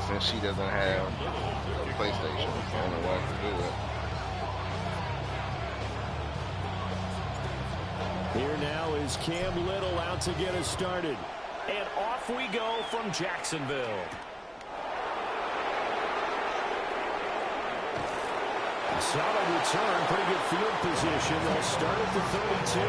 since she doesn't have a PlayStation, I don't know why to do it. Here now is Cam Little out to get us started. And off we go from Jacksonville. Solid return, pretty good field position. They'll start at the 32.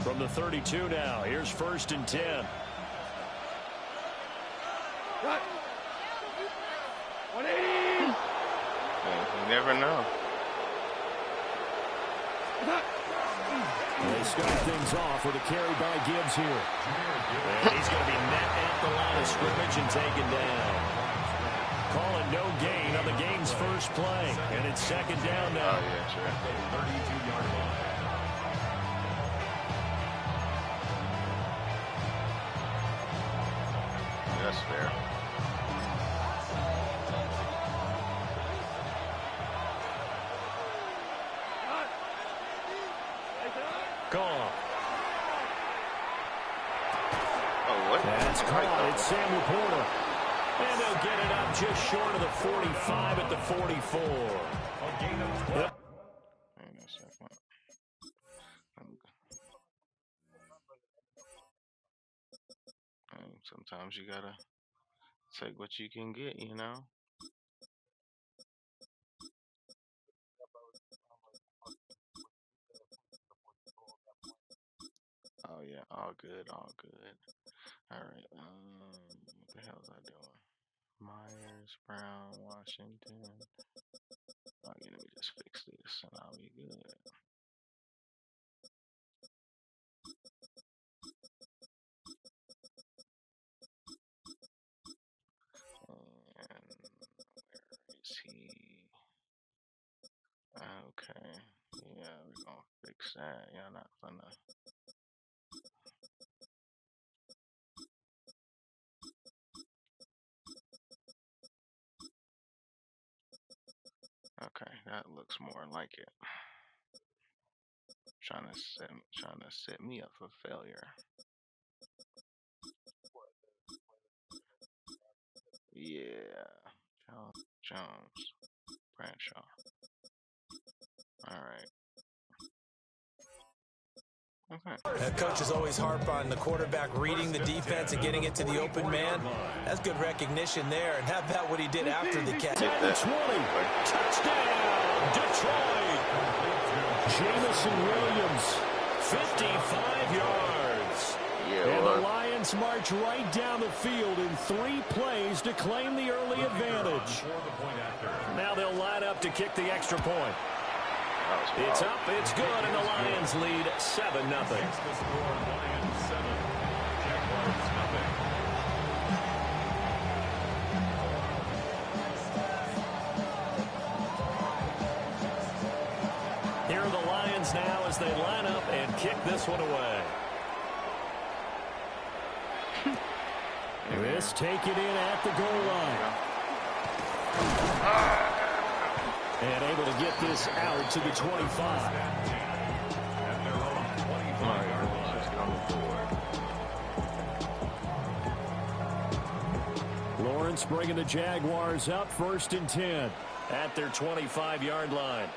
From the 32 now, here's 1st and 10. What? You never know. They start things off with a carry by Gibbs here. And he's going to be met at the line of scrimmage and taken down. Calling no gain on the game's first play. And it's 2nd down now. Oh, yeah, sure. 32-yard line. That's fair. Gone. Oh, what? That's caught. It's Sam Laporta. And they'll get it up just short of the 45 at the 44. Yep. Sometimes you gotta take what you can get, you know. Oh yeah, all good, all good. All right, what the hell is I doing? Myers, Brown, Washington. Okay, let me just fix this and I'll be good. Okay, yeah, we're gonna fix that. Y'all not gonna. Okay, that looks more like it. Trying to set me up for failure. Yeah, Jones, Bradshaw. All right. Okay. Coaches always harp on the quarterback reading the defense and getting it to the open man. That's good recognition there. And how about what he did after the catch? 20. Touchdown, Detroit. Jamison Williams, 55 yards. Yeah, and the Lions march right down the field in 3 plays to claim the early advantage. Now they'll line up to kick the extra point. It's up, it's good, and the Lions lead 7-0. Here are the Lions now as they line up and kick this one away. This take it in at the goal line. And able to get this out to the 25. Lawrence bringing the Jaguars up 1st and 10 at their 25-yard line.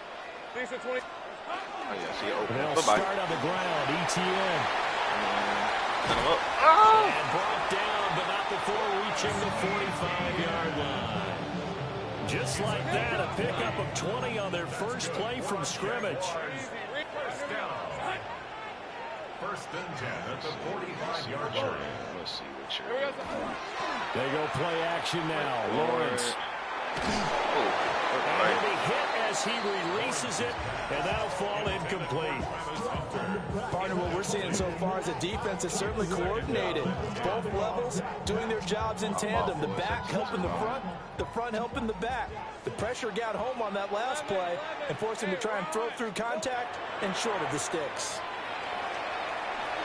They'll start on the ground. ETN. And brought down, but not before reaching the 45-yard line. Just like that, a pickup of 20 on their first play from scrimmage. First and 10 at the 45-yard line. Let's see what you're. They go play action now. Lawrence. Oh, and he'll be hit as as he releases it, and that'll fall incomplete. Partner, what we're seeing so far is the defense is certainly coordinated. Both levels doing their jobs in tandem. The back helping the front helping the back. The pressure got home on that last play and forced him to try and throw through contact and short of the sticks.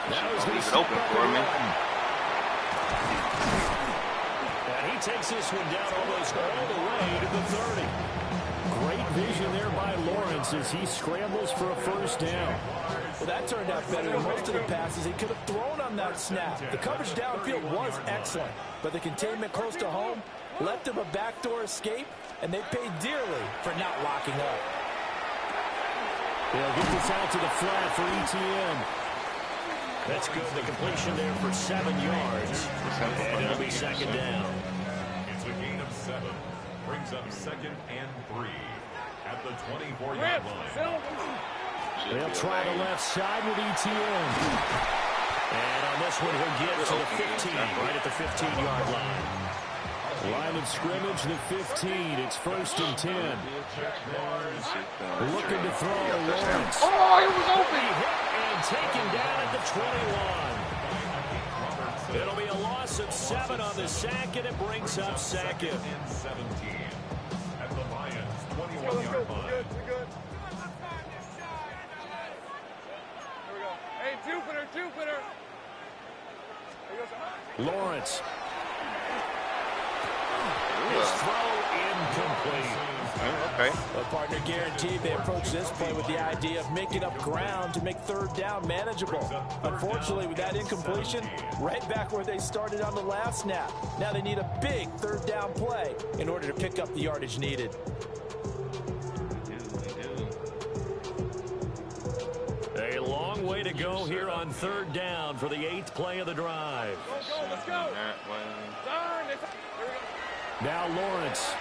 Now he's going to leave it open for me. And he takes this one down almost all the way to the 30. Great vision there by Lawrence as he scrambles for a first down. Well, that turned out better than most of the passes he could have thrown on that snap. The coverage downfield was excellent, but the containment close to home left him a backdoor escape, and they paid dearly for not locking up. They'll get this out to the flat for ETN. That's good. The completion there for 7 yards. And it'll be second down. It's a gain of 7. Brings up 2nd and 3 at the 24-yard line. They'll try the left side with ETN. And on this one, he'll get to the 15, right at the 15-yard line. Line of scrimmage, the 15. It's 1st and 10. Looking to throw Lawrence. Oh, it was open. And taken down at the 21. It'll be a loss of 7 on the sack, and it brings up second. 17 at the Lions' 21-yard line. We're good. Here we go. Hey, Jupiter. Lawrence. His throw incomplete. Okay. Well, partner, guaranteed they approach this play with the idea of making up ground to make 3rd down manageable. Unfortunately, with that incompletion, right back where they started on the last snap. Now they need a big 3rd down play in order to pick up the yardage needed. A long way to go here on 3rd down for the 8th play of the drive. Let's go. Now Lawrence.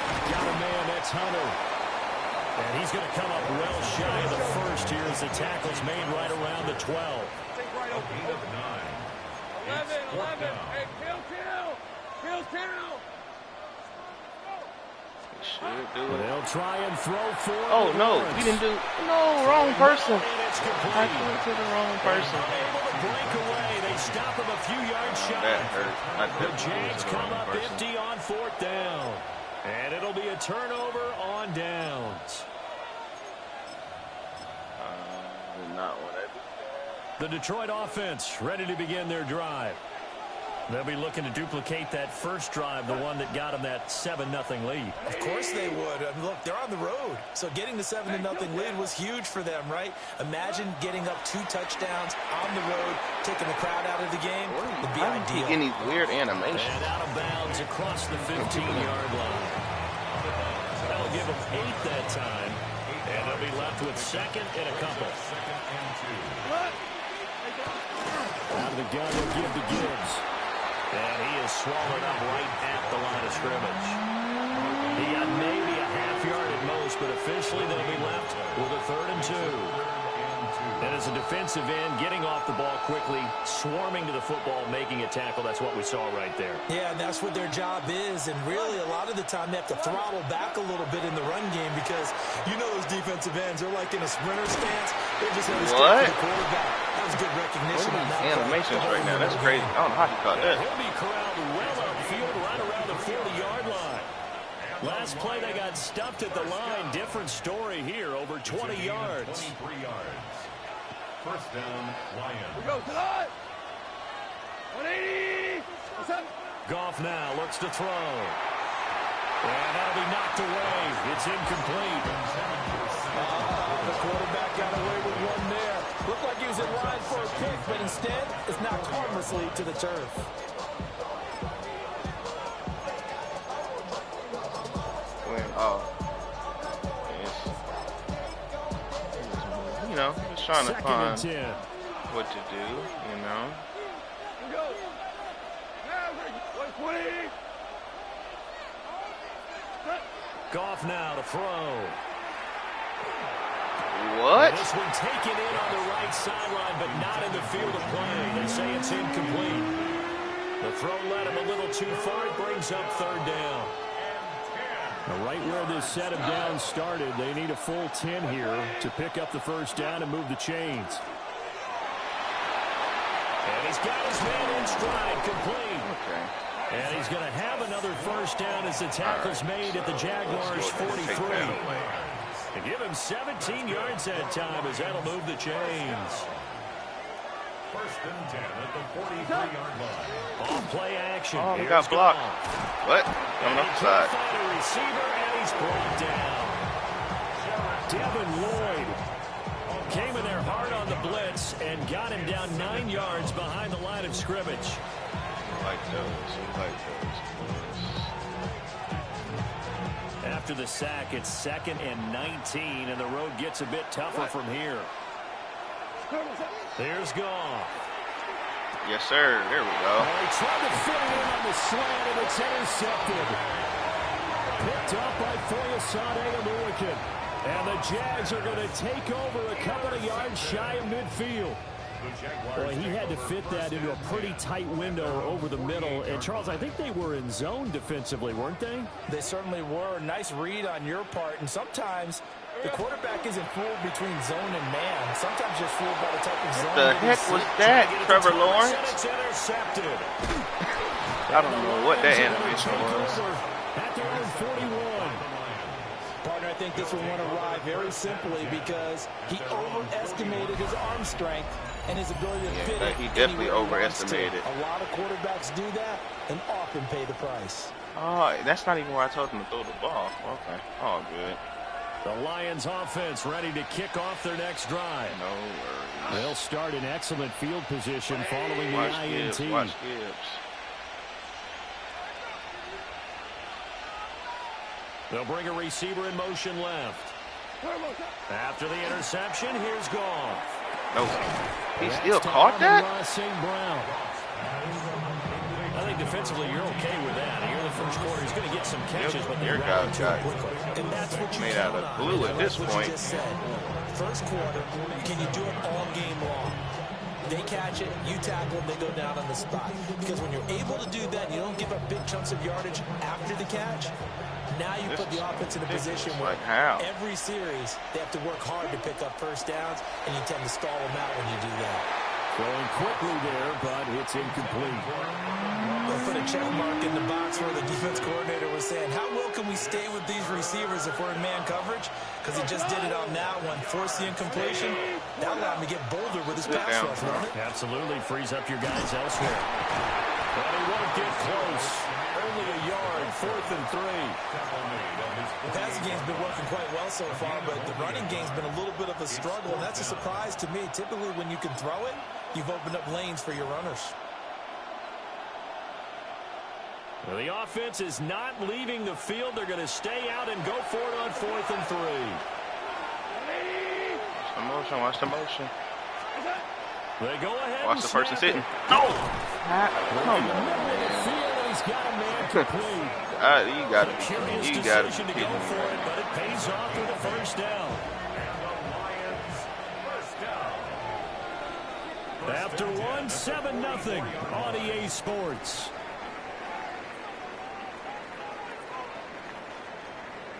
Got a man, that's Hunter. And he's going to come up well shy of the first here as the tackle's made right around the 12. A gain of 9. 11. Hey, kill. They'll try and throw for it. Oh, no. Lawrence. We didn't do. No, wrong person. It's I complete. threw it to the wrong person. Able to break away. They stop him a few yards shy. That hurt. The Jags come up empty on 4th down. And it'll be a turnover on downs. Did not want to. The Detroit offense ready to begin their drive. They'll be looking to duplicate that first drive, the one that got them that 7-0 lead. Of course they would. I mean, look, they're on the road. So getting the 7-0 lead was huge for them, right? Imagine getting up 2 touchdowns on the road, taking the crowd out of the game. It'd be ideal. Any weird animation. And out of bounds across the 15-yard line. That'll give them 8 that time. And they'll be left with 2nd and a couple. Out of the gun, they'll give to Gibbs. And he is swallowed up right at the line of scrimmage. He got maybe a half yard at most, but officially they'll be left with a 3rd and 2. And as a defensive end, getting off the ball quickly, swarming to the football, making a tackle, that's what we saw right there. Yeah, that's what their job is, and really a lot of the time they have to throttle back a little bit in the run game because you know those defensive ends are like in a sprinter stance. They're just heading straight to the quarterback. That was good recognition on that. Animations right now. That's crazy. I don't know how he caught that. He'll be corralled well upfield right around the 40-yard line. Last play they got stuffed at the line. Different story here, over 20 yards. 23 yards. First down, Lions. We go, tonight. 180. What's up? Goff now looks to throw. And that'll be knocked away. It's incomplete. The quarterback got away with one there. Looked like he was in line for a pick, but instead it's knocked harmlessly to the turf. You know, just trying to 2nd find and 10. what to do, you know. We go. Now, 120. Goff now to throw. What? And this one taken in on the right sideline, but not in the field of play. They say it's incomplete. The throw led him a little too far. It brings up 3rd down. Right where this set of downs started, they need a full 10 here to pick up the first down and move the chains. And he's got his man in stride, complete. Okay. And he's going to have another first down as the tackle's made at the Jaguars' 43. To give him 17 yards that time as that'll move the chains. First and 10 at the 43-yard line. Off play action. Oh, he got blocked. What? Coming off the side. Find a receiver, and he's brought down. Devin Lloyd came in there hard on the blitz and got him down 9 yards behind the line of scrimmage. Like those. After the sack, it's 2nd and 19, and the road gets a bit tougher from here. There's Goff. Yes, sir. There we go. He tried to fit it in on the slant, and it's intercepted. Picked up by Foyesade Oluwakin. And the Jags are going to take over a couple of yards shy of midfield. Well, he had to fit that into a pretty tight window over the middle. And, Charles, I think they were in zone defensively, weren't they? They certainly were. Nice read on your part. And sometimes the quarterback isn't fooled between zone and man. Sometimes just fooled by the type of zone. What the heck was that, Trevor Lawrence? It's intercepted. I don't know what that animation was. At their own 41. Partner, I think this one went awry very simply because he overestimated his arm strength and his ability to fit it. He definitely overestimated. A lot of quarterbacks do that and often pay the price. Oh, that's not even where I told him to throw the ball. Okay, all good. The Lions offense ready to kick off their next drive. No worries. They'll start in excellent field position following the Watch INT. Gibbs, watch Gibbs. They'll bring a receiver in motion left. After the interception, here's Goff. No, he still caught that? I think defensively you're okay with that. Here in the first quarter, he's going to get some catches, but they're guy got quickly. And that's what you made out of glue at this point. First quarter, can you do it all game long? They catch it, you tackle them, they go down on the spot. Because when you're able to do that, you don't give up big chunks of yardage after the catch. Now you put the offense in a position where every series they have to work hard to pick up first downs, and you tend to stall them out when you do that. Throwing quickly there, but it's incomplete. They'll put a check mark in the box where the defense coordinator was saying, how well can we stay with these receivers if we're in man coverage? Because he just did it on that one, forced the incompletion. That allowed him to get bolder with his pass rush, wasn't it? Absolutely, frees up your guys elsewhere. But he won't get close. Only a yard, 4th and 3. The passing game's been working quite well so far, but the running game's been a little bit of a struggle, and that's a surprise to me. Typically, when you can throw it, you've opened up lanes for your runners. Well, the offense is not leaving the field. They're going to stay out and go for it on 4th and 3. Watch the motion, watch the motion. They go ahead. Watch the person sitting. No! Come on, man. He's got a man complete. You got it. You got it. To go for it, but it pays off with a first down. After one, 7-0 on EA Sports.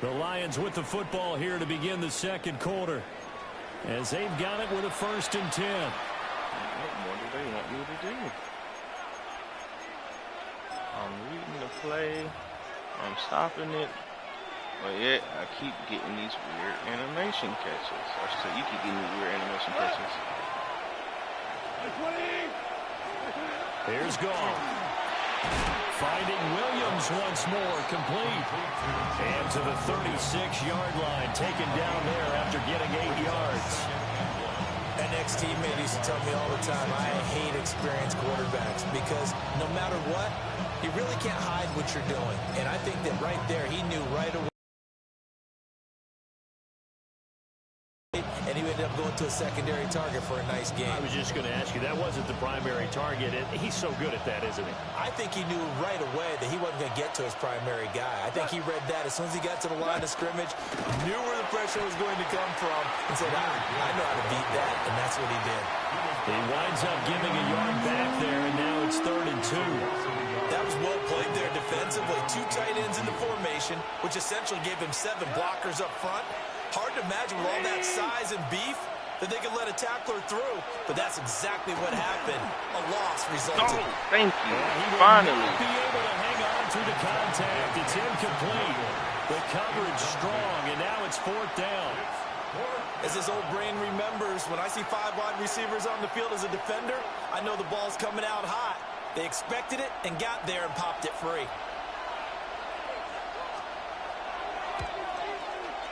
The Lions with the football here to begin the second quarter, as they've got it with a 1st and 10. What more do they want me to do? I'm reading the play. I'm stopping it. But yet, I keep getting these weird animation catches. I should say, you keep getting these weird animation catches. Here's Goff. Finding Williams once more, complete. And to the 36-yard line, taken down there after getting 8 yards. An ex-teammate used to tell me all the time, I hate experienced quarterbacks because no matter what, you really can't hide what you're doing. And I think that right there, he knew right away. And he ended up going to a secondary target for a nice game. I was just going to ask you, that wasn't the primary target. He's so good at that, isn't he? I think he knew right away that he wasn't going to get to his primary guy. I think he read that as soon as he got to the line of scrimmage, knew where the pressure was going to come from, and said, I know how to beat that, and that's what he did. He winds up giving a yard back there, and now it's 3rd and 2. That was well played there defensively. 2 tight ends in the formation, which essentially gave him 7 blockers up front. Hard to imagine with all that size and beef that they could let a tackler through, but that's exactly what happened. A loss resulted. Oh, thank you. He Finally. will be able to hang on through the contact. It's incomplete. The coverage strong, and now it's 4th down. As his old brain remembers, when I see 5 wide receivers on the field as a defender, I know the ball's coming out hot. They expected it and got there and popped it free.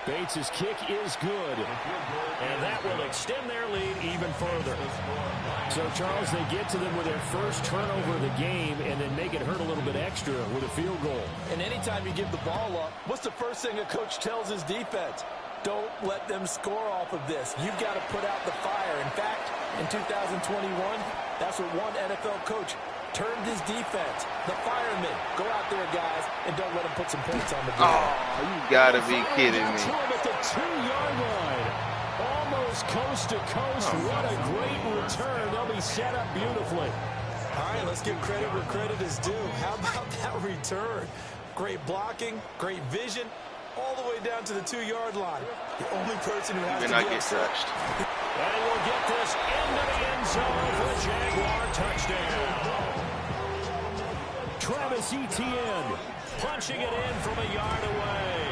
Bates' kick is good, and that will extend their lead even further. So, Charles, they get to them with their first turnover of the game and then make it hurt a little bit extra with a field goal. And anytime you give the ball up, what's the first thing a coach tells his defense? Don't let them score off of this. You've got to put out the fire. In fact, in 2021, that's what one NFL coach termed his defense. The firemen. Go out there, guys, and don't let them put some points on the board. Oh, you gotta be kidding me. At the 2-yard line. Almost coast to coast. What a great return. They'll be set up beautifully. All right, let's give credit where credit is due. How about that return? Great blocking, great vision, all the way down to the 2-yard line. The only person who has to not be get upset. touched. And we'll get this into the end zone for a Jaguar touchdown. Travis Etienne punching it in from a yard away.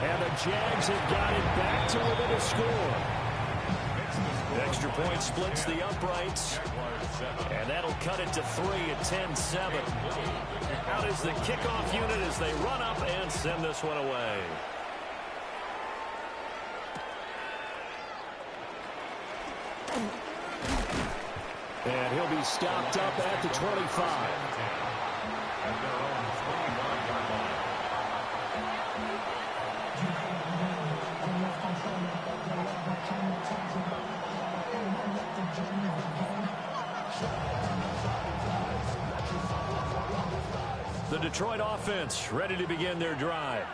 And the Jags have got it back to within a score. Extra point splits the uprights. And that'll cut it to 3 at 10-7. Out is the kickoff unit as they run up and send this one away. And he'll be stopped up at the 25. The Detroit offense ready to begin their drive.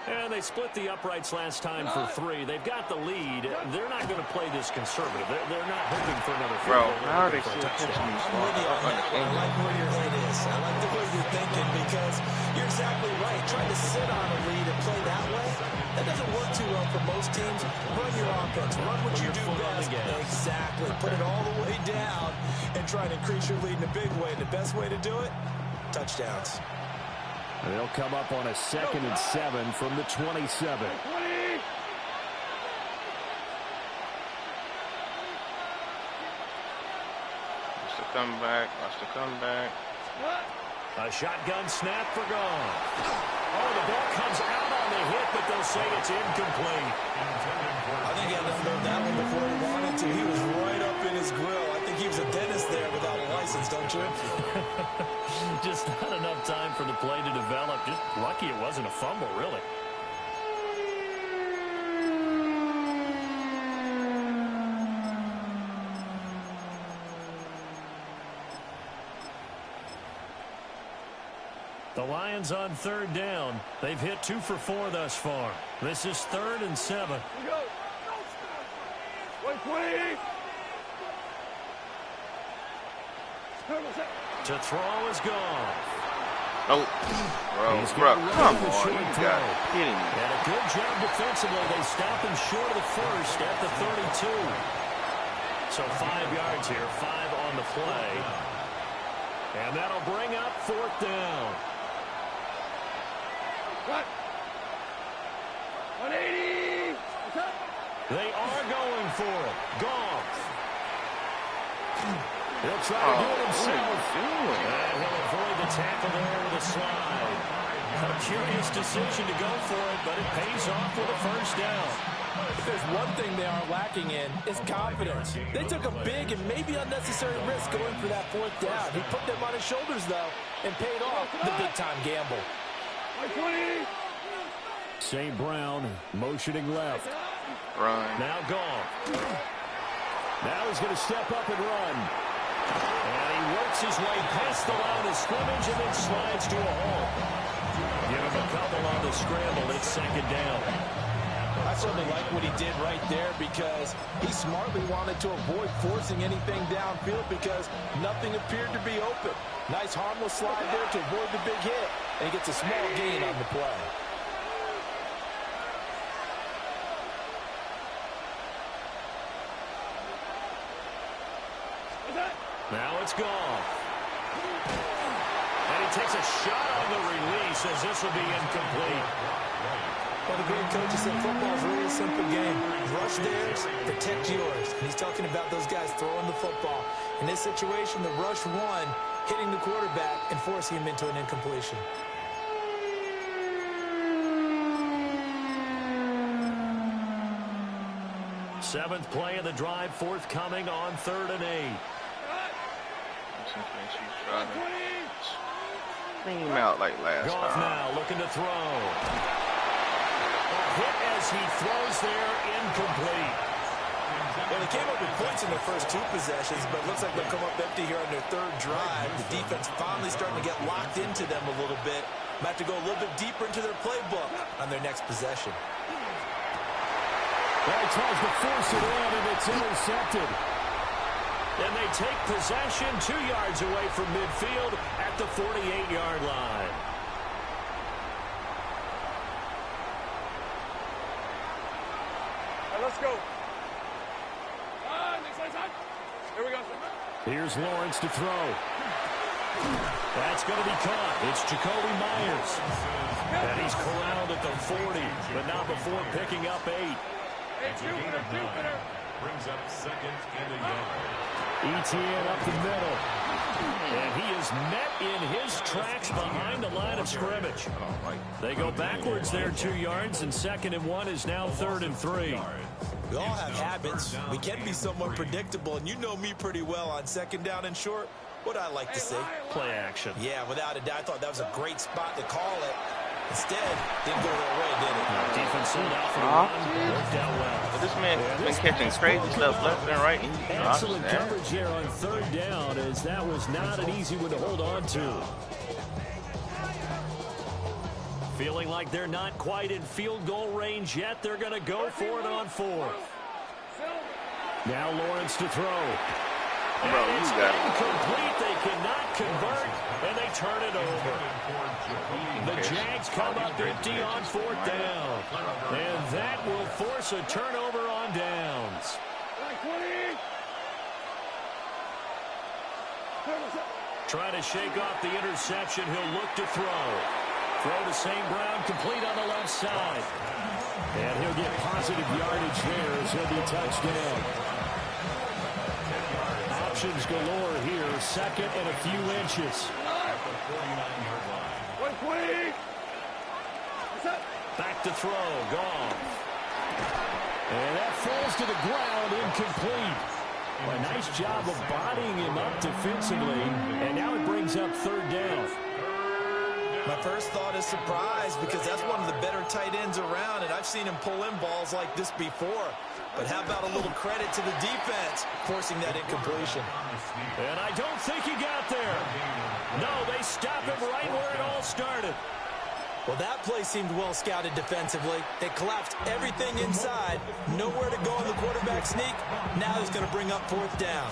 And they split the uprights last time for 3. They've got the lead. They're not going to play this conservative. They're not hoping for another field goal. Bro, how are they still catching these I'm with you on that. I like where your head is. I like the way you're thinking because you're exactly right. Trying to sit on a lead and play that way, that doesn't work too well for most teams. Run your offense. Run what you do best. Exactly. Put it all the way down and try to increase your lead in a big way. And the best way to do it, touchdowns. They'll come up on a 2nd and 7 from the 27. Watch the comeback. Watch the comeback. A shotgun snap for gone. Oh, the ball comes out on the hit, but they'll say it's incomplete. I think he had to throw that one before he wanted to. He was right up in his grill. I think he was a dentist there without a license, don't you? Just not enough time for the play to develop. Just lucky it wasn't a fumble, really. The Lions on 3rd down. They've hit 2 for 4 thus far. This is 3rd and 7. Go. 120. To throw is gone. Oh, bro, come on. You got kidding me. And a good job defensively. They stop him short of the first at the 32. So 5 yards here, 5 on the play. And that'll bring up 4th down. What? 180. They are going for it. Goff. He'll try to do it himself. And he'll avoid the tackle there with a slide. A curious decision to go for it, but it pays off with a first down. If there's one thing they are lacking in, it's confidence. They took a big and maybe unnecessary risk going for that 4th down. He put them on his shoulders, though, and paid off the big-time gamble. 120. St. Brown motioning left. Run. Now gone. Now he's going to step up and run. And he works his way past the line of scrimmage and then slides to a halt. Give him a couple on the scramble. It's second down. I certainly like what he did right there because he smartly wanted to avoid forcing anything downfield because nothing appeared to be open. Nice harmless slide there to avoid the big hit, and he gets a small gain on the play. Now it's gone. And he takes a shot on the release as this will be incomplete. Well, the great coach said football is really a simple game. Rush theirs, protect yours. And he's talking about those guys throwing the football. In this situation, the rush one, hitting the quarterback and forcing him into an incompletion. Seventh play of the drive, forthcoming on 3rd and 8. Clean him out like last Goff time. now looking to throw. Hit as he throws there, incomplete. Well, they came up with points in their first 2 possessions, but it looks like they'll come up empty here on their 3rd drive. The defense finally starting to get locked into them a little bit. Might have to go a little bit deeper into their playbook on their next possession. Well, he tries to force it in, and it's intercepted. And they take possession 2 yards away from midfield at the 48-yard line. Let's go. Here we go. Here's Lawrence to throw. That's going to be caught. It's Jacoby Myers. And he's corralled at the 40, but not before picking up 8. Hey, Jupiter. Brings up 2nd and a yard. ETN up the middle. And he is met in his tracks behind the line of scrimmage. They go backwards there 2 yards, and 2nd and 1 is now 3rd and 3. We all have habits. We can be somewhat predictable, and you know me pretty well on 2nd down and short. What I like to see. Play action. Yeah, without a doubt, I thought that was a great spot to call it. Instead, didn't go their way, did it? Defense sold out for the run. Worked out well. But this man has been catching crazy stuff left and right. Excellent coverage there on 3rd down, as that was not an easy one to hold on to. Feeling like they're not quite in field goal range yet. They're going to go for it on 4th. Now Lawrence to throw. Bro, you got it. Incomplete. They cannot convert, and they turn it over. The Jags come up empty on 4th down. And that will force a turnover on downs. Trying to shake off the interception. He'll look to throw. Throw to St. Brown, complete on the left side. And he'll get positive yardage there as he'll be touched down. Options galore here. 2nd and a few inches. Back to throw. Gone. And that falls to the ground, incomplete. A nice job of bodying him up defensively. And now it brings up 3rd down. My first thought is surprise because that's one of the better tight ends around, and I've seen him pull in balls like this before. But how about a little credit to the defense forcing that incompletion? And I don't think he got there. No, they stop him right where it all started. Well, that play seemed well scouted defensively. They collapsed everything inside. Nowhere to go in the quarterback sneak. Now he's going to bring up 4th down.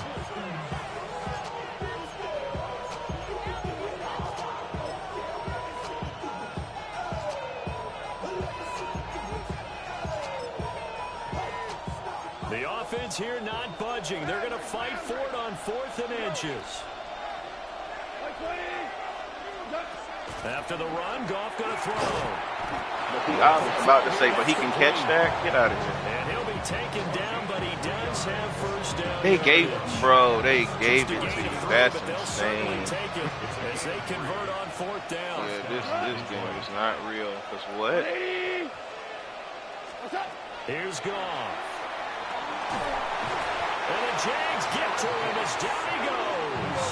The offense here not budging. They're going to fight for it on 4th and inches. After the run, Goff going to throw. I was about to say, but he can catch that? Get out of here. And he'll be taken down, but he does have 1st down. They gave it to you. That's insane. Take it as they convert on 4th down. Yeah, this game is not real. Because what? Here's Goff. And the Jags get to him as down he goes.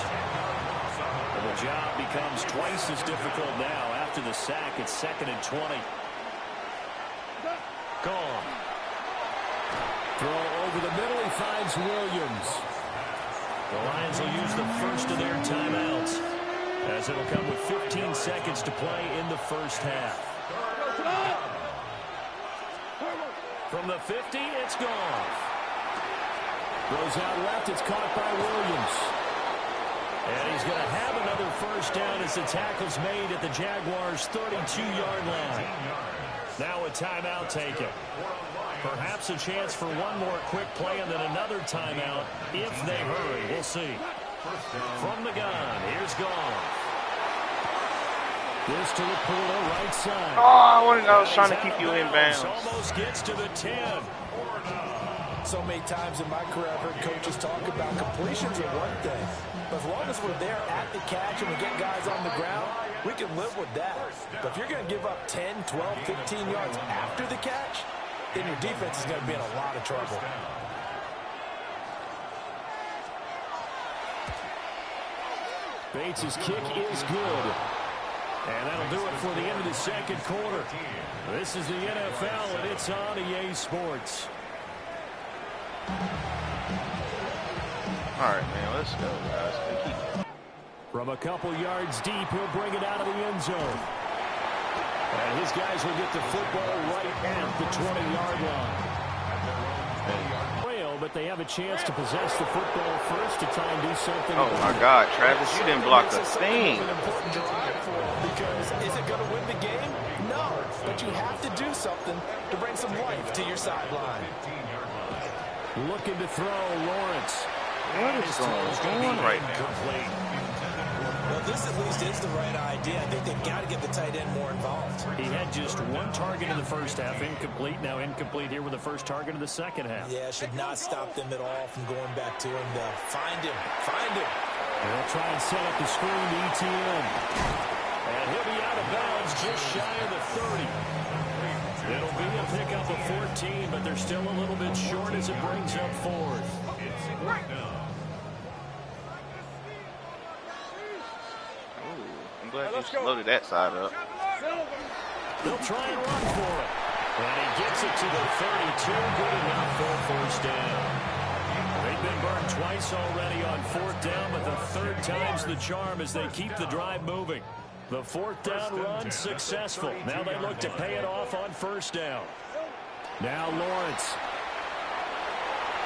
And the job becomes twice as difficult now. After the sack, it's 2nd and 20. Gone. Throw over the middle. He finds Williams. The Lions will use the first of their timeouts, as it'll come with 15 seconds to play in the first half. From the 50, it's gone. Goes out left. It's caught by Williams. And he's going to have another first down as the tackle's made at the Jaguars' 32-yard line. Now a timeout taken. Perhaps a chance for one more quick play and then another timeout if they hurry. We'll see. From the gun, here's Goff. This to Laporta, right side. Oh, I was trying to keep you in bounds. Almost gets to the 10. So many times in my career, I've heard coaches talk about completions are one thing. But as long as we're there at the catch and we get guys on the ground, we can live with that. But if you're going to give up 10, 12, 15 yards after the catch, then your defense is going to be in a lot of trouble. Bates' kick is good. And that'll do it for the end of the second quarter. This is the NFL, and it's on EA Sports. All right, man, let's go, guys. From a couple yards deep, he'll bring it out of the end zone. And his guys will get the football right at the 20-yard line. But they have a chance to possess the football first to try and do something. Oh, my God, Travis, you didn't block a thing. Because is it going to win the game? No, but you have to do something to bring some life to your sideline. Looking to throw, Lawrence. What is going on right now? Well, this at least is the right idea. I think they've got to get the tight end more involved. He had just one target in the first half, incomplete. Now incomplete here with the first target of the second half. Yeah, should not stop them at all from going back to him to find him. And they'll try and set up the screen to ETN. And he'll be out of bounds just shy of the 30. It'll be a pickup of 14, but they're still a little bit short as it brings up fourth. I'm glad you loaded that side up. They'll try and run for it. And he gets it to the 32. Good enough for a first down. They've been burned twice already on fourth down, but the third time's the charm as they keep the drive moving. The fourth down run successful. Now they look to pay it off on first down. Now Lawrence.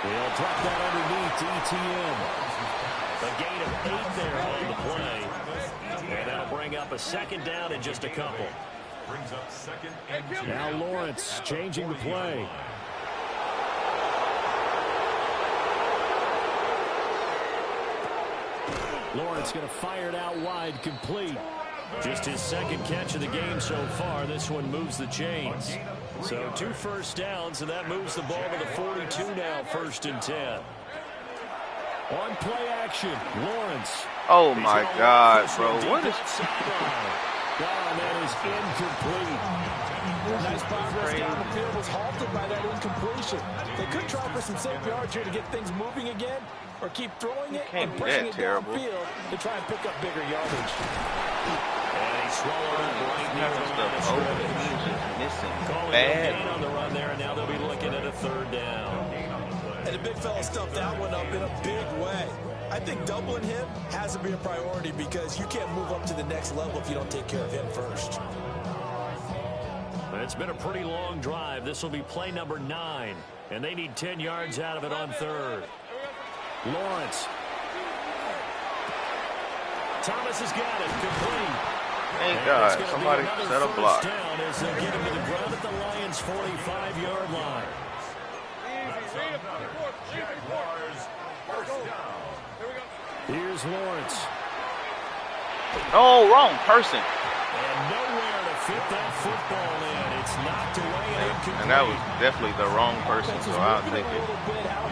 He'll drop that underneath to ETN. A gain of 8 there on the play. And that'll bring up a second down in just a couple. Now Lawrence changing the play. Lawrence going to fire it out wide, complete. Just his second catch of the game so far. This one moves the chains. So 2 first downs, and that moves the ball to the 42 now, 1st and 10. On play action, Lawrence. Oh, my God, bro. What is... That is incomplete. Nice progress down the field was halted by that incompletion. They could try for some safe yards here to get things moving again, or keep throwing it and pushing it downfield to try and pick up bigger yardage. And he swallowed it right near the line of scrimmage. Calling a gain on the run there, and now they'll be looking at a third down. And the big fella stuffed that one up in a big way. I think doubling him has to be a priority because you can't move up to the next level if you don't take care of him first. It's been a pretty long drive. This will be play number 9, and they need 10 yards out of it on third. Lawrence. Thomas has got it. Complete. Thank God. Somebody set a block. Down as they get him to the ground at the Lions' 45-yard line. Here's Lawrence. Oh, wrong person. And nowhere to fit that football in. It's knocked away and incomplete. And that was definitely the wrong person, so I'll take it.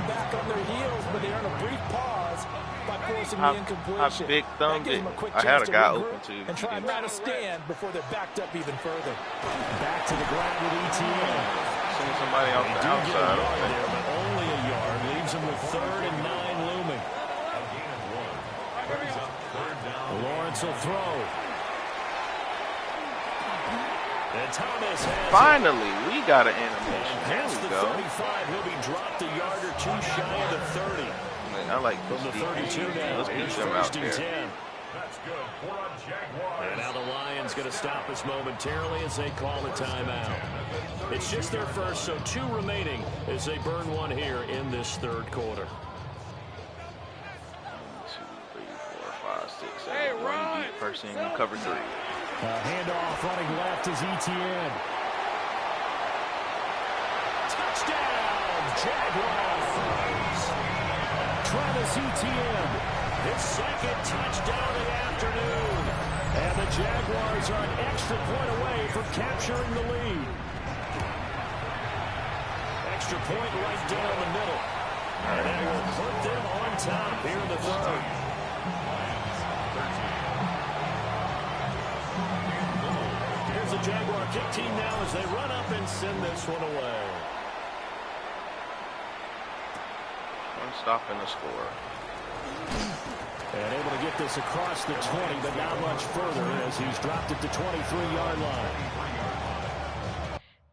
Back on their heels, but they earn a brief pause by forcing the incompletion. I big thumbed it. I had a guy open too. And try and not to stand before they're backed up even further. Back to the ground with ETN. Seeing somebody off the outside. There, but only a yard leaves them with 3rd and 9 looming. Lawrence will throw. And Thomas has Finally, we got an animation. There we go. 35, he'll be dropped a yard or two shy of the 30. Man, I like From the 32 now. Let's keep Here's them out first and there. 10. That's good for a Jaguars. And now the Lions going to stop us momentarily as they call a timeout. It's just their first, so 2 remaining as they burn one here in this third quarter. 1, 2, 3, 4, 5, 6, 7. One deep person, cover 3. Handoff running left is Etienne. Touchdown, Jaguars. Travis Etienne, his second touchdown of the afternoon. And the Jaguars are an extra point away from capturing the lead. Extra point right down the middle. And that will put them on top here in the third. Here's the Jaguar kick team now as they run up and send this one away. I'm stopping the score. And able to get this across the 20, but not much further as he's dropped it to 23-yard line.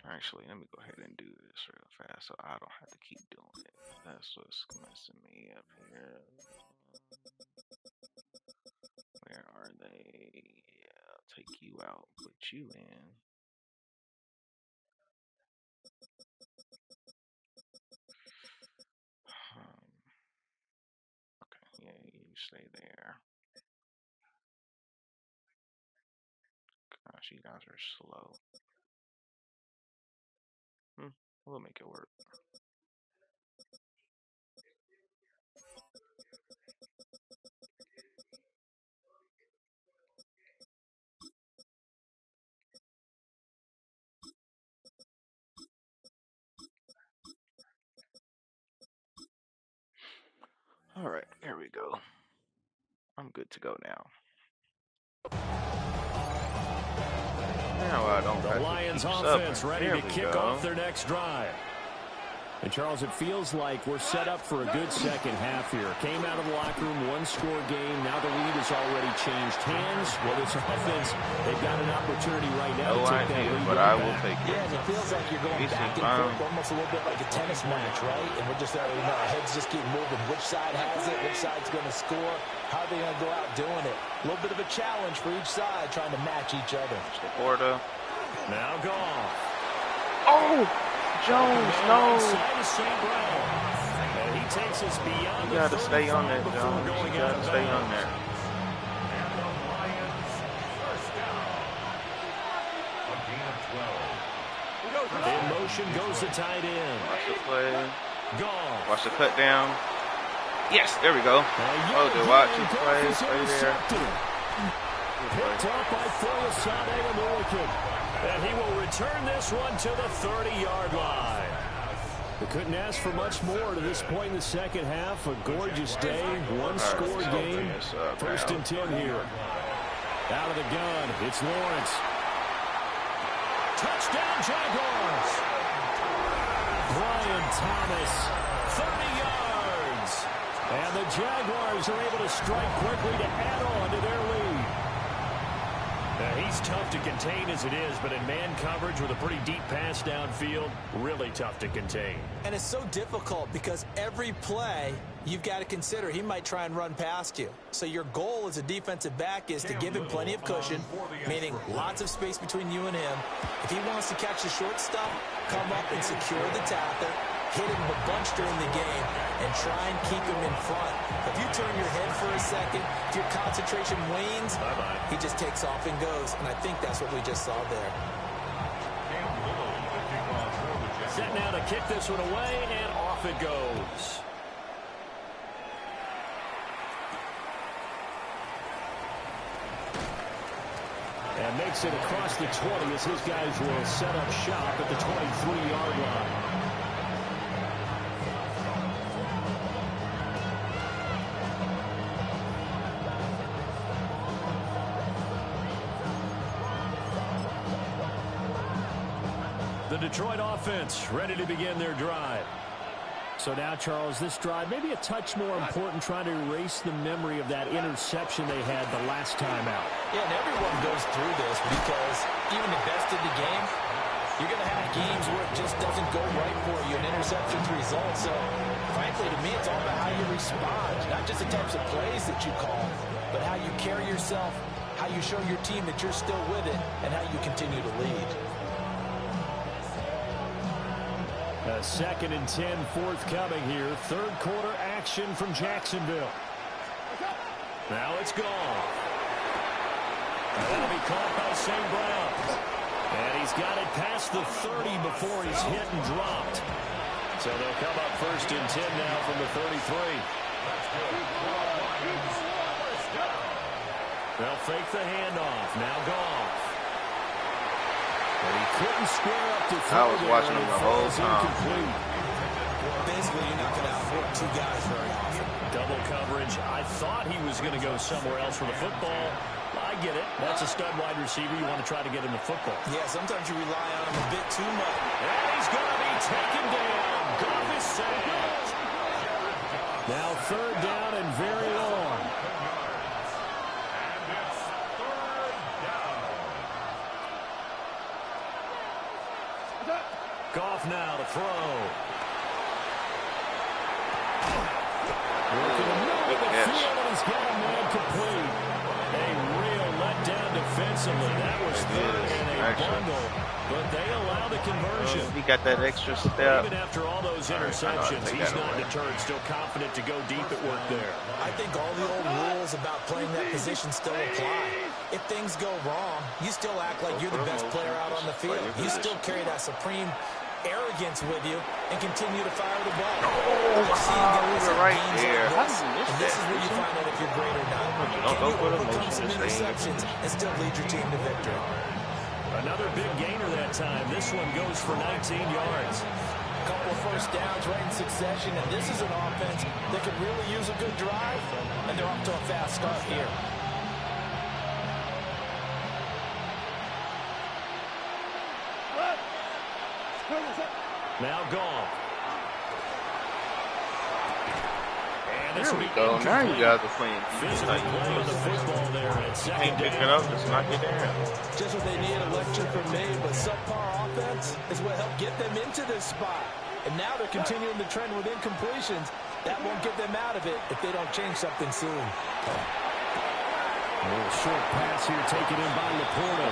Actually, let me go ahead and do this real fast so I don't have to keep doing it. That's what's messing me up here. Where are they? Yeah, I'll take you out, put you in. Okay, yeah, you stay there. Gosh, you guys are slow. We'll make it work. All right, here we go. I'm good to go now. Now I don't have The to Lions keep offense subbing. ready There to we kick go. off their next drive. And Charles, it feels like we're set up for a good second half here. Came out of the locker room, one-score game. Now the lead has already changed hands. Well, this offense, they've got an opportunity right now to take that lead. But I will take it. Yeah, and it feels like you're going back and forth, almost a little bit like a tennis match, right? And we're just, our heads just keep moving. Which side has it? Which side's going to score? How are they going to go out doing it? A little bit of a challenge for each side, trying to match each other. Porta. Now gone. Oh! Jones, no. And he takes us beyond you got to stay on that, Jones. You got to stay on there. And the Lions first down. A gain of 12. In motion goes the tight end. Watch the play. Gone. Watch the cut down. Yes, there we go. Oh, the watch his play. Stay there. Picked up by Foyesade American. And he will return this one to the 30-yard line. They couldn't ask for much more to this point in the second half. A gorgeous day, one-score game. First and 10 here. Out of the gun, it's Lawrence. Touchdown, Jaguars. Brian Thomas, 30 yards. And the Jaguars are able to strike quickly to add on to their lead. He's tough to contain as it is, but in man coverage with a pretty deep pass downfield, really tough to contain. And it's so difficult because every play you've got to consider he might try and run past you. So your goal as a defensive back is to give him plenty of cushion, meaning lots of space between you and him. If he wants to catch the short stuff, come up and secure the tackle, hit him a bunch during the game, and try and keep him in front. If you turn your head for a second, if your concentration wanes, he just takes off and goes. And I think that's what we just saw there. Set now to kick this one away, and off it goes. And makes it across the 20 as his guys will set up shop at the 23-yard line. The Detroit offense ready to begin their drive. So now, Charles, this drive maybe a touch more important, trying to erase the memory of that interception they had the last time out. Yeah, and everyone goes through this because even the best in the game, you're going to have games where it just doesn't go right for you, and interceptions result. So, frankly, to me, it's all about how you respond, not just the types of plays that you call, but how you carry yourself, how you show your team that you're still with it, and how you continue to lead. A 2nd and 10 forthcoming here. Third quarter action from Jacksonville. Now it's gone. That'll be caught by St. Brown. And he's got it past the 30 before he's hit and dropped. So they'll come up 1st and 10 now from the 33. They'll fake the handoff. Now Goff. And he couldn't square up to throw. I was watching him the whole time. Basically, you're not going to outwork two guys very often. Double coverage. I thought he was going to go somewhere else for the football. I get it. That's a stud wide receiver. You want to try to get him the football. Yeah, sometimes you rely on him a bit too much. And he's going to be taken down. Goff is sacked. Now 3rd down and very long. Goff now to throw. Working the middle of the field, and he's got a man complete. A real letdown defensively. That was 3rd and a bundle, but they allow the conversion. He got that extra step. Even after all those interceptions, he's not deterred. Still confident to go deep at work there. I think all the old rules about playing that position still apply. If things go wrong, you still act like you're the best player out on the field. You still carry that supreme arrogance with you and continue to fire the ball. Right there. This is where you find out if you're great or not. Don't go for the Overcome motion. some interceptions and still lead your team to victory. Another big gainer that time. This one goes for 19 yards. A couple of first downs right in succession, and this is an offense that could really use a good drive, and they're off to a fast start here. Now Goff. And There we go. Now you guys are playing defense. Like, the football there at can't pick it up. Just knock it down. Just what they need, electric from me, but subpar offense is what helped get them into this spot. And now they're continuing the trend with incompletions. That won't get them out of it if they don't change something soon. A little short pass here taken in by Laporta.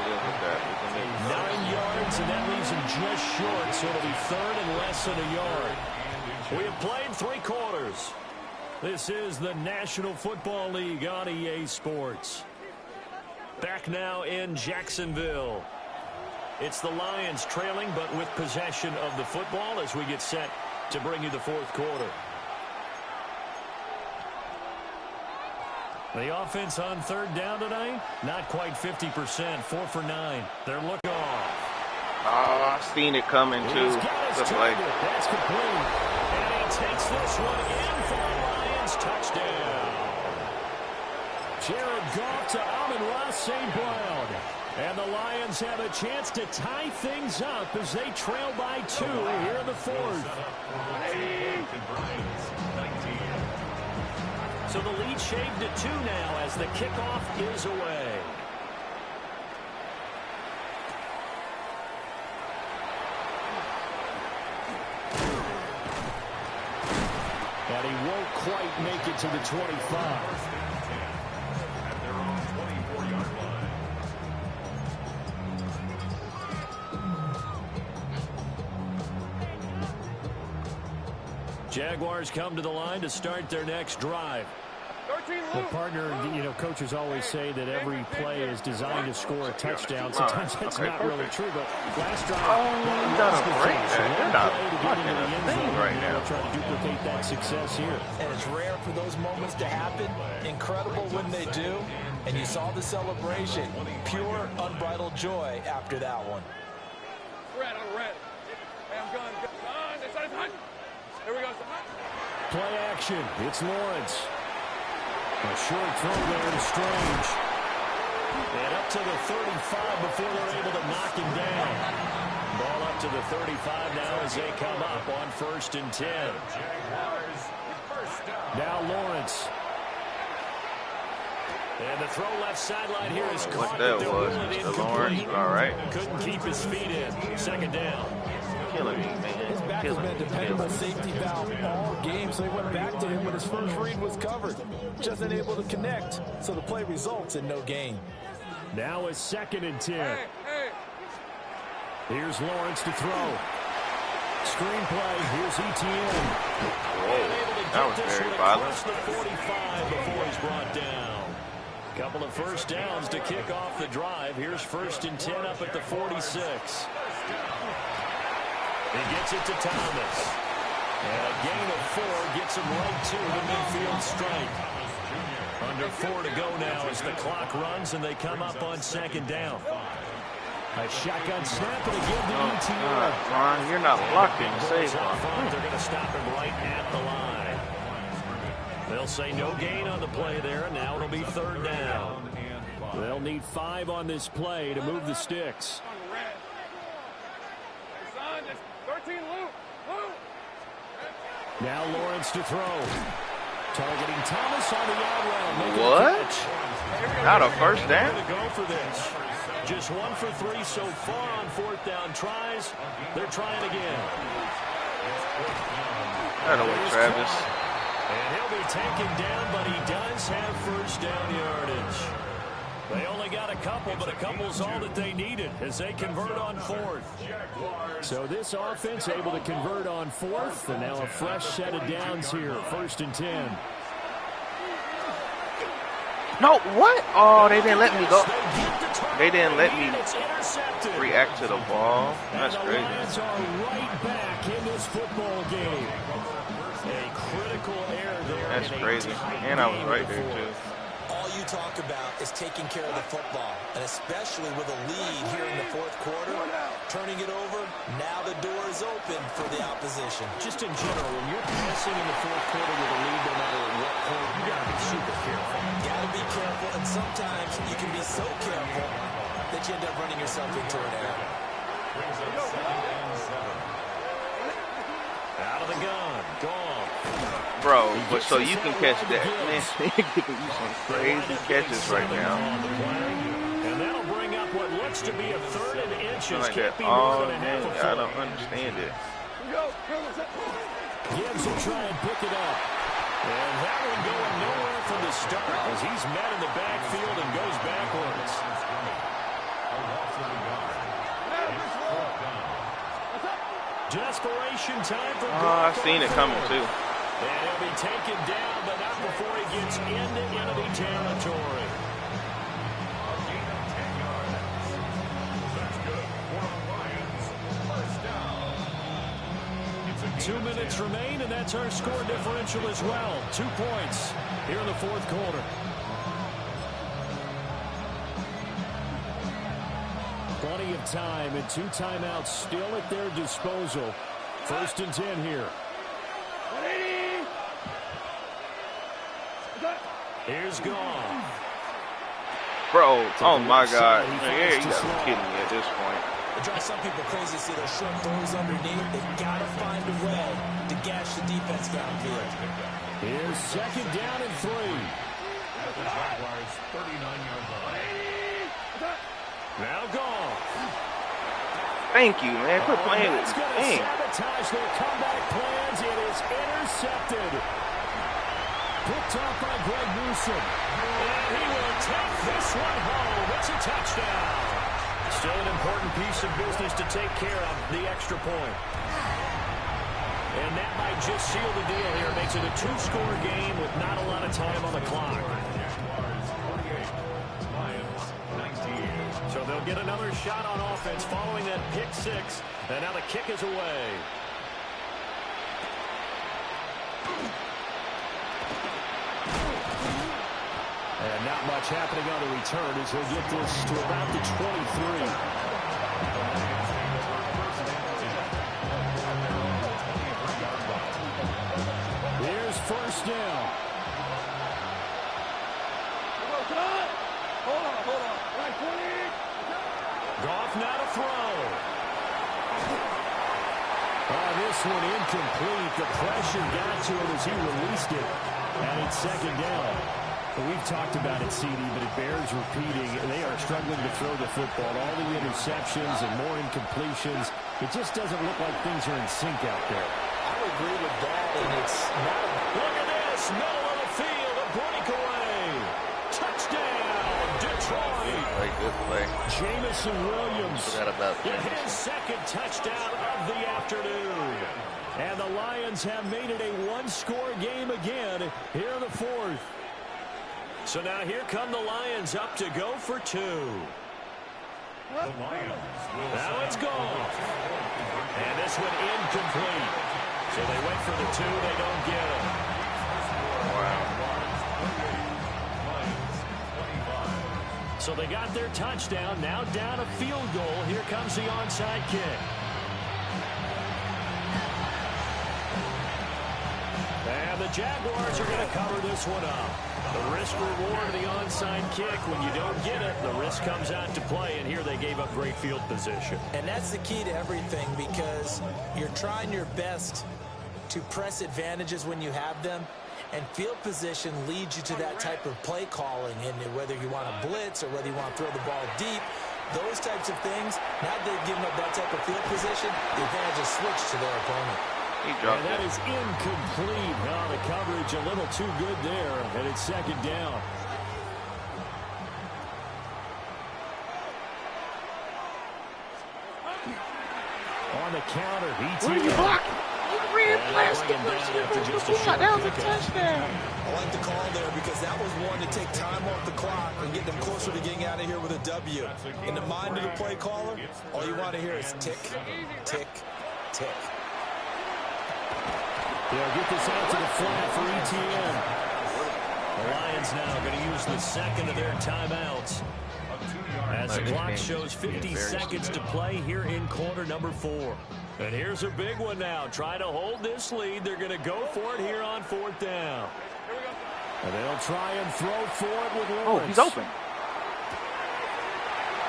9 yards, and that leaves him just short, so it'll be 3rd and less than a yard. We have played 3 quarters. This is the National Football League on EA Sports. Back now in Jacksonville. It's the Lions trailing, but with possession of the football as we get set to bring you the 4th quarter. The offense on 3rd down tonight, not quite 50%, 4 for 9. They're looking off. Oh, I seen it coming too. That's complete. And he takes this one in for the Lions touchdown. Jared Goff to Amon-Ra St. Brown. And the Lions have a chance to tie things up as they trail by 2 here in the 4th. So the lead shaved to 2 now as the kickoff is away. And he won't quite make it to the 25. At their own 24-yard line. Jaguars come to the line to start their next drive. Well, partner, you know, coaches always say that every play is designed to score a touchdown. Sometimes that's not really true, but last drive, you got a break. They're not fucking a thing right now. Try to duplicate that success here. And it's rare for those moments to happen. Incredible when they do. And you saw the celebration. Pure, unbridled joy after that one. Red on red. Hey, I'm gone. Here we go. Play action. It's Lawrence. A short throw there to Strange. And up to the 35 before they're able to knock him down. Ball up to the 35 now as they come up on 1st and 10. Now Lawrence. And the throw left sideline here is caught. What that was, Mr. Lawrence, all right. Couldn't keep his feet in. 2nd down. Killing me, man. His back has been a dependable safety valve all game, so they went back to him when his first read was covered. Just unable to connect, so the play results in no gain. Now a 2nd and 10. Here's Lawrence to throw. Screenplay. Here's Etienne. Whoa, that was very violent. The 45 before he's brought down. Couple of first downs to kick off the drive. Here's 1st and 10 up at the 46. He gets it to Thomas. And a gain of 4 gets him right to the midfield strike. Under 4 to go now as the clock runs and they come up on 2nd down. A shotgun snap and again the ETA. Ron, you're not blocking. Save one. They're going to stop him right at the line. They'll say no gain on the play there, and now it'll be 3rd down. They'll need 5 on this play to move the sticks. Now Lawrence to throw. Targeting Thomas on the out route. What? Not a first down? Go for this. Just 1 for 3 so far on 4th down tries. They're trying again. That away, Travis. And he'll be taken down, but he does have 1st down yardage. They only got a couple, but a couple's all that they needed as they convert on 4th. So this offense able to convert on 4th, and now a fresh set of downs here, 1st and 10. No, what? Oh, they didn't let me go. They didn't let me react to the ball. That's crazy. The Lions are right back in this football game. A critical error there. That's crazy. And I was right there, too. All you talk about is taking care of the football, and especially with a lead here in the 4th quarter, turning it over, now the door is open for the opposition. Just in general, when you're passing in the 4th quarter with a lead, no matter at what point, you got to be super careful. Got to be careful, and sometimes you can be so careful that you end up running yourself into an error. Out of the gun, gone. Bro, but so you can catch that. Man, they're giving you some crazy catches right now. And that'll bring up what looks to be a 3rd and inches. Like that all day. I don't understand it. Gibbs will try and pick it up. And that one going nowhere from the start as he's met in the backfield and goes backwards. Desperation time for I've seen it coming too. And he'll be taken down, but not before he gets into enemy territory. It's 2 minutes remain, and that's our score differential as well. 2 points here in the 4th quarter. Plenty of time and 2 timeouts still at their disposal. 1st and 10 here. Here's Goff. Bro, oh my God. Yeah, you gotta be kidding me at this point. It drives some people crazy to see those short throws underneath. They've got to find a way to gash the defense downfield. Here's 2nd down and 3. Now Goff. Thank you, man. Quit playing with me. Dang. Sabotage their comeback plans. It is intercepted. Picked off by Greg Newsom. And he will take this one home. It's a touchdown. Still an important piece of business to take care of, the extra point. And that might just seal the deal here. Makes it a 2-score game with not a lot of time on the clock. So they'll get another shot on offense following that pick 6. And now the kick is away. And not much happening on the return as he'll get this to about the 23. Here's 1st down. Hold on. Goff now to throw. this one incomplete. The pressure got to him as he released it, and it's second down. Well, we've talked about it, CD, but it bears repeating. They are struggling to throw the football. All the interceptions and more incompletions. It just doesn't look like things are in sync out there. I would agree with that, and it's not. Look at this. Middle of the field, a breakaway. Touchdown, Detroit. Like good play. Jamison Williams. Forgot about that. His second touchdown of the afternoon. And the Lions have made it a one-score game again here in the fourth. So now here come the Lions up to go for two. Now it's gone. And this one incomplete. So they went for the two. They don't get it. So they got their touchdown. Now down a field goal. Here comes the onside kick. And the Jaguars are going to cover this one up. The risk-reward of the onside kick, when you don't get it, the risk comes out to play, and here they gave up great field position. And that's the key to everything, because you're trying your best to press advantages when you have them, and field position leads you to that type of play calling, and whether you want to blitz or whether you want to throw the ball deep, those types of things, now that they've given up that type of field position, the advantage is switched to their opponent. And that is incomplete. Now the coverage a little too good there, and it's second down. On the counter, What are you blocking? You ran past the receiver. That was a touchdown. I like the call there because that was one to take time off the clock and get them closer to getting out of here with a W. In the mind of the play caller, all you want to hear is tick, tick, tick. They'll get this out to the flat for ETN. The Lions now going to use the second of their timeouts. As the clock shows 50 seconds to play here in quarter number 4. And here's a big one now. Trying to hold this lead. They're going to go for it here on fourth down. And they'll try and throw for it with Lawrence. Oh, he's open.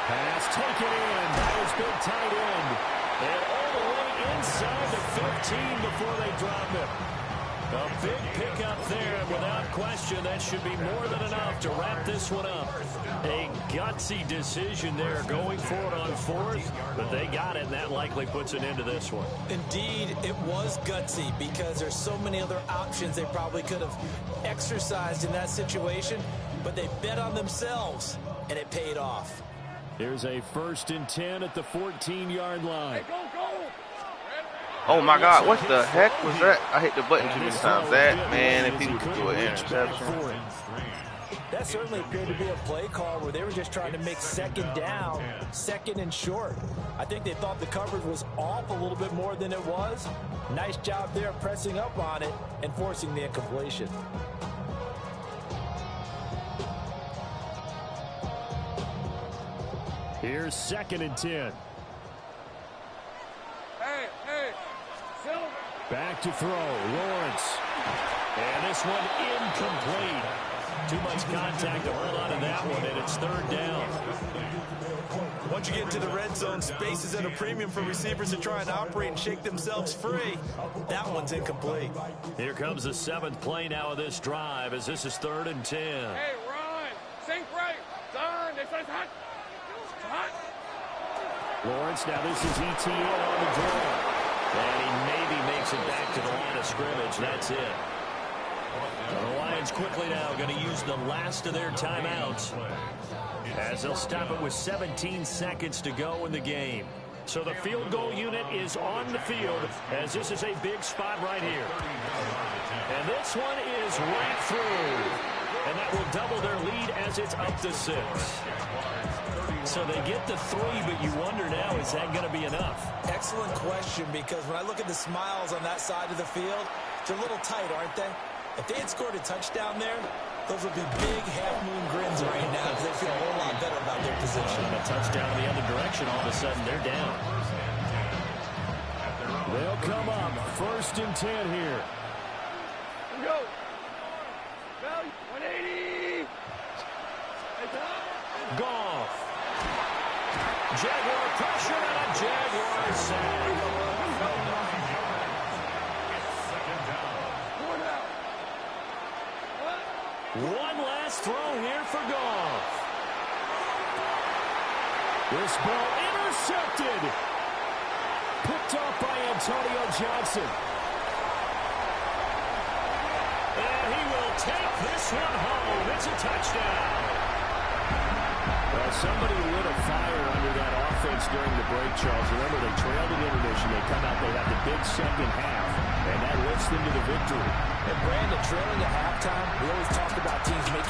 Pass taken in by his big tight end. And all the way inside the 15 before they drop it. A big pickup there, and without question, that should be more than enough to wrap this one up. A gutsy decision there, going for it on fourth, but they got it, and that likely puts an end to this one. Indeed, it was gutsy because there's so many other options they probably could have exercised in that situation, but they bet on themselves, and it paid off. Here's a 1st and 10 at the 14-yard line. Oh my God, what the heck was that? I hit the button too many times. That, man, if he would do an interception. That certainly appeared to be a play call where they were just trying to make second down, second and short. I think they thought the coverage was off a little bit more than it was. Nice job there pressing up on it and forcing the incompletion. Here's 2nd and 10. Back to throw, Lawrence. And this one incomplete. Too much contact to hold on to that one, and it's 3rd down. Once you get into the red zone, space is at a premium for receivers to try and operate and shake themselves free. That one's incomplete. Here comes the 7th play now of this drive, as this is 3rd and 10. Hey, run! Sink right! Turn! They say hot! Hot! Lawrence, now this is ETN on the draw. And he maybe makes it back to the line of scrimmage. That's it. The Lions quickly now going to use the last of their timeouts, as they'll stop it with 17 seconds to go in the game. So the field goal unit is on the field, as this is a big spot right here. And this one is right through. And that will double their lead as it's up to 6. So they get the 3, but you wonder now, is that going to be enough? Excellent question, because when I look at the smiles on that side of the field, they're a little tight, aren't they? If they had scored a touchdown there, those would be big half-moon grins right now because they feel a whole lot better about their position. And a touchdown in the other direction, all of a sudden they're down. They'll come up 1st and 10 here. Here we go. 180. Goff. Jaguar pressure and a Jaguar sack. One last throw here for Goff. This ball intercepted. Picked up by Antonio Johnson. And he will take this one home. It's a touchdown. Well, somebody lit a fire under that offense during the break, Charles. Remember, they trailed at intermission. They come out, they have the big second half, and that lifts them to the victory. And Brandon, trailing at halftime, we always talk about teams making